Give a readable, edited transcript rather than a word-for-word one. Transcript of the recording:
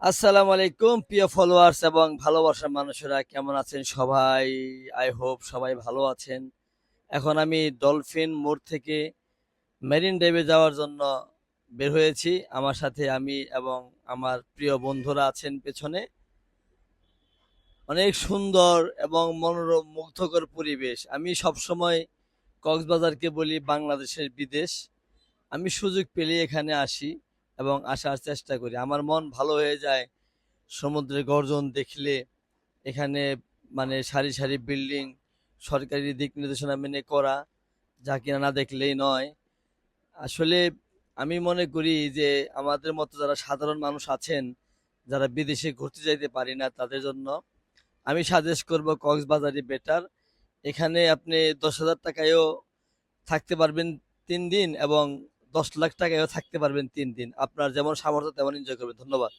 আসসালামু আলাইকুম প্রিয় ফলোয়ার্স এবং ভালোবাসার মানুষেরা, কেমন আছেন সবাই? আই হোপ সবাই ভালো আছেন। এখন আমি ডলফিন মোড় থেকে মেরিন ড্রাইভে যাওয়ার জন্য বের হয়েছি। আমার সাথে আমি এবং আমার প্রিয় বন্ধুরা আছেন পেছনে। অনেক সুন্দর এবং মনোরম মুগ্ধকর পরিবেশ। আমি সবসময় কক্সবাজারকে বলি বাংলাদেশের বিদেশ। আমি সুযোগ পেলে এখানে আসি এবং আসার চেষ্টা করি। আমার মন ভালো হয়ে যায় সমুদ্রের গর্জন দেখলে। এখানে মানে সারি সারি বিল্ডিং, সরকারি দিক নির্দেশনা মেনে করা, যা কিনা না দেখলেই নয়। আসলে আমি মনে করি যে আমাদের মতো যারা সাধারণ মানুষ আছেন, যারা বিদেশে ঘুরতে যাইতে পারি না, তাদের জন্য আমি সাজেস্ট করব কক্সবাজারই বেটার। এখানে আপনি 10,000 টাকায়ও থাকতে পারবেন 3 দিন এবং 10 লাখ টাকায়ও থাকতে পারবেন 3 দিন। আপনার যেমন সামর্থ্য তেমন এনজয় করবেন। ধন্যবাদ।